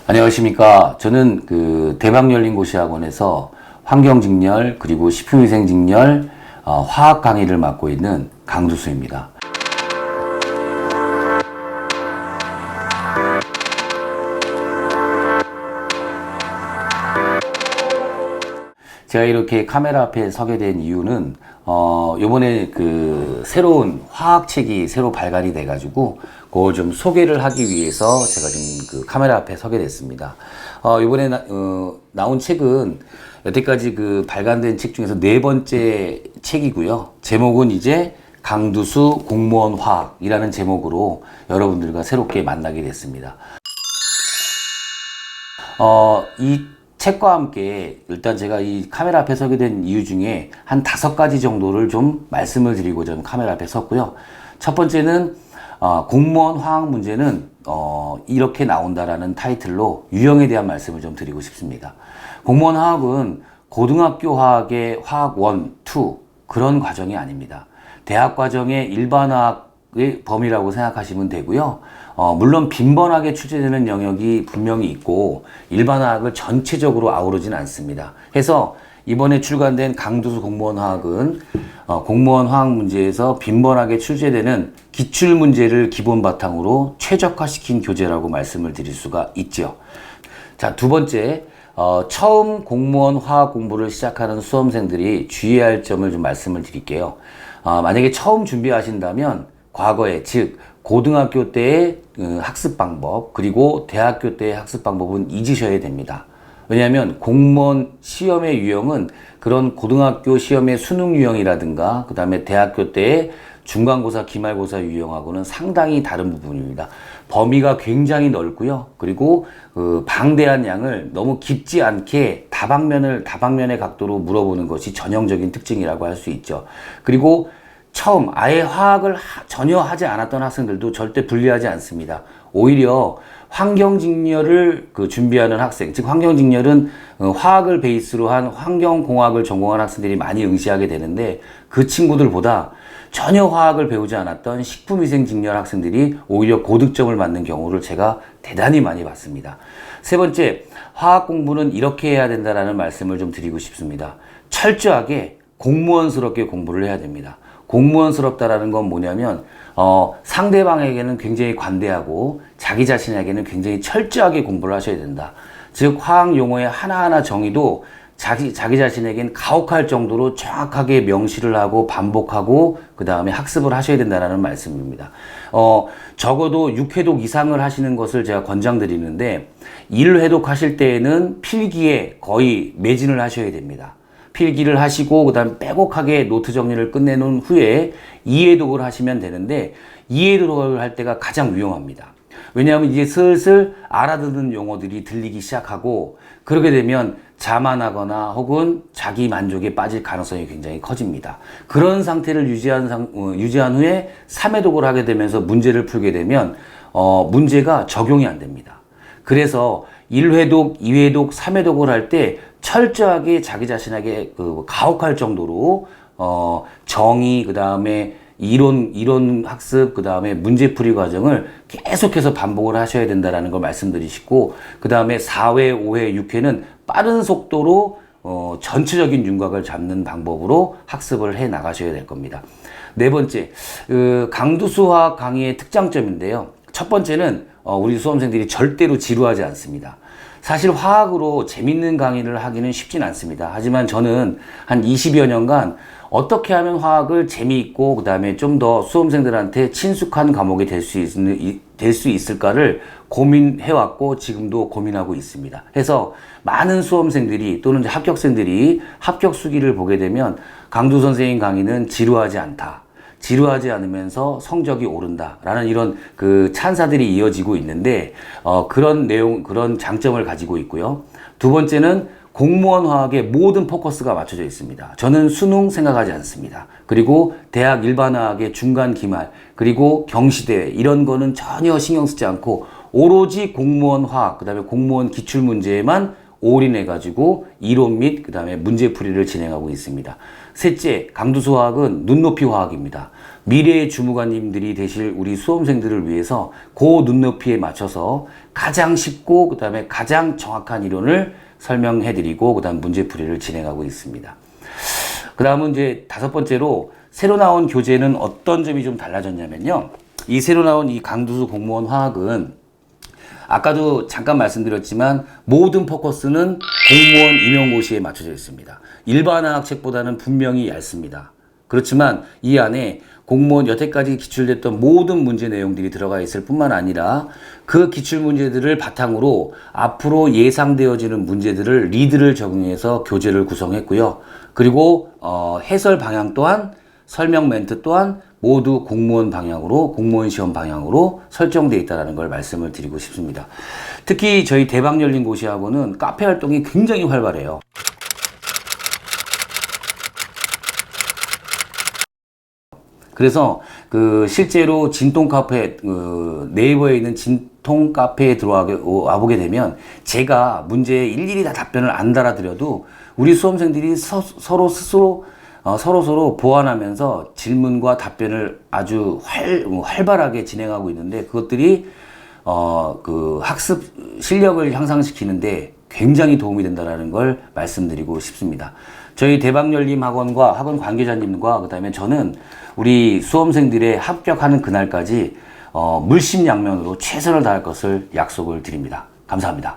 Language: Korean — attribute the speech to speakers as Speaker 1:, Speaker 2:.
Speaker 1: 안녕하십니까. 저는 대박열린고시학원에서 환경직렬 그리고 식품위생직렬 화학 강의를 맡고 있는 강두수입니다. 제가 이렇게 카메라 앞에 서게 된 이유는 요번에 새로운 화학책이 새로 발간이 돼 가지고 그걸 좀 소개를 하기 위해서 제가 지금 카메라 앞에 서게 됐습니다. 요번에 나온 책은 여태까지 발간된 책 중에서 네 번째 책이고요. 제목은 이제 강두수 공무원 화학이라는 제목으로 여러분들과 새롭게 만나게 됐습니다. 이 책과 함께 일단 제가 이 카메라 앞에 서게 된 이유 중에 한 5가지 정도를 좀 말씀을 드리고자 좀 카메라 앞에 섰고요. 첫 번째는 공무원 화학 문제는 이렇게 나온다라는 타이틀로 유형에 대한 말씀을 좀 드리고 싶습니다. 공무원 화학은 고등학교 화학의 화학 1, 2 그런 과정이 아닙니다. 대학 과정의 일반화학의 범위라고 생각하시면 되고요. 물론 빈번하게 출제되는 영역이 분명히 있고 일반화학을 전체적으로 아우르진 않습니다. 해서 이번에 출간된 강두수 공무원 화학은 공무원 화학 문제에서 빈번하게 출제되는 기출 문제를 기본 바탕으로 최적화시킨 교재라고 말씀을 드릴 수가 있죠. 자, 두 번째, 처음 공무원 화학 공부를 시작하는 수험생들이 주의해야 할 점을 좀 말씀을 드릴게요. 만약에 처음 준비하신다면 과거에, 즉 고등학교 때의 학습 방법 그리고 대학교 때의 학습 방법은 잊으셔야 됩니다. 왜냐하면 공무원 시험의 유형은 그런 고등학교 시험의 수능 유형이라든가 그 다음에 대학교 때의 중간고사, 기말고사 유형하고는 상당히 다른 부분입니다. 범위가 굉장히 넓고요. 그리고 방대한 양을 너무 깊지 않게 다방면의 각도로 물어보는 것이 전형적인 특징이라고 할 수 있죠. 그리고 처음 아예 화학을 전혀 하지 않았던 학생들도 절대 불리하지 않습니다. 오히려 환경직렬을 준비하는 학생, 즉 환경직렬은 화학을 베이스로 한 환경공학을 전공한 학생들이 많이 응시하게 되는데 그 친구들보다 전혀 화학을 배우지 않았던 식품위생직렬 학생들이 오히려 고득점을 받는 경우를 제가 대단히 많이 봤습니다. 세 번째, 화학 공부는 이렇게 해야 된다라는 말씀을 좀 드리고 싶습니다. 철저하게 공무원스럽게 공부를 해야 됩니다. 공무원스럽다라는 건 뭐냐면 상대방에게는 굉장히 관대하고 자기 자신에게는 굉장히 철저하게 공부를 하셔야 된다. 즉 화학 용어의 하나하나 정의도 자기 자신에겐 가혹할 정도로 정확하게 명시를 하고 반복하고 그 다음에 학습을 하셔야 된다는 말씀입니다. 적어도 6회독 이상을 하시는 것을 제가 권장드리는데 1회독 하실 때에는 필기에 거의 매진을 하셔야 됩니다. 필기를 하시고 그 다음에 빼곡하게 노트 정리를 끝내놓은 후에 2회독을 하시면 되는데 2회독을 할 때가 가장 위험합니다. 왜냐하면 이제 슬슬 알아듣는 용어들이 들리기 시작하고 그러게 되면 자만하거나 혹은 자기 만족에 빠질 가능성이 굉장히 커집니다. 그런 상태를 유지한 후에 3회독을 하게 되면서 문제를 풀게 되면 문제가 적용이 안 됩니다. 그래서 1회독, 2회독, 3회독을 할 때 철저하게 자기 자신에게 가혹할 정도로 정의, 그 다음에 이론 학습, 그 다음에 문제풀이 과정을 계속해서 반복을 하셔야 된다는 걸 말씀드리시고 그 다음에 4회, 5회, 6회는 빠른 속도로 전체적인 윤곽을 잡는 방법으로 학습을 해 나가셔야 될 겁니다. 네 번째, 강두수 화학 강의의 특장점인데요. 첫 번째는 우리 수험생들이 절대로 지루하지 않습니다. 사실 화학으로 재밌는 강의를 하기는 쉽진 않습니다. 하지만 저는 한 20여 년간 어떻게 하면 화학을 재미있고 그 다음에 좀 더 수험생들한테 친숙한 과목이 될 수 있을까를 고민해왔고 지금도 고민하고 있습니다. 해서 많은 수험생들이 또는 합격생들이 합격 수기를 보게 되면 강두 선생님 강의는 지루하지 않다. 지루하지 않으면서 성적이 오른다라는 이런 찬사들이 이어지고 있는데 그런 장점을 가지고 있고요. 두 번째는 공무원 화학의 모든 포커스가 맞춰져 있습니다. 저는 수능 생각하지 않습니다. 그리고 대학 일반화학의 중간 기말 그리고 경시대회 이런 거는 전혀 신경 쓰지 않고 오로지 공무원 화학 그다음에 공무원 기출 문제에만 올인해가지고 이론 및 그 다음에 문제풀이를 진행하고 있습니다. 셋째, 강두수화학은 눈높이 화학입니다. 미래의 주무관님들이 되실 우리 수험생들을 위해서 그 눈높이에 맞춰서 가장 쉽고 그 다음에 가장 정확한 이론을 설명해드리고 그 다음 문제풀이를 진행하고 있습니다. 그 다음은 이제 다섯 번째로 새로 나온 교재는 어떤 점이 좀 달라졌냐면요. 이 새로 나온 이 강두수 공무원 화학은 아까도 잠깐 말씀드렸지만 모든 포커스는 공무원 임용고시에 맞춰져 있습니다. 일반 화학책보다는 분명히 얇습니다. 그렇지만 이 안에 공무원 여태까지 기출됐던 모든 문제 내용들이 들어가 있을 뿐만 아니라 그 기출 문제들을 바탕으로 앞으로 예상되어지는 문제들을 리드를 적용해서 교재를 구성했고요. 그리고 해설 방향 또한 설명 멘트 또한 모두 공무원 방향으로 공무원 시험 방향으로 설정되어 있다는 걸 말씀을 드리고 싶습니다. 특히 저희 대박 열린 고시학원은 카페 활동이 굉장히 활발해요. 그래서 실제로 진통 카페 네이버에 있는 진통 카페에 들어와 보게 되면 제가 문제에 일일이 다 답변을 안 달아드려도 우리 수험생들이 서로 보완하면서 질문과 답변을 아주 활발하게 진행하고 있는데 그것들이 학습 실력을 향상시키는데 굉장히 도움이 된다는 걸 말씀드리고 싶습니다. 저희 대박열림 학원과 학원 관계자님과 그다음에 저는 우리 수험생들의 합격하는 그날까지 물심양면으로 최선을 다할 것을 약속을 드립니다. 감사합니다.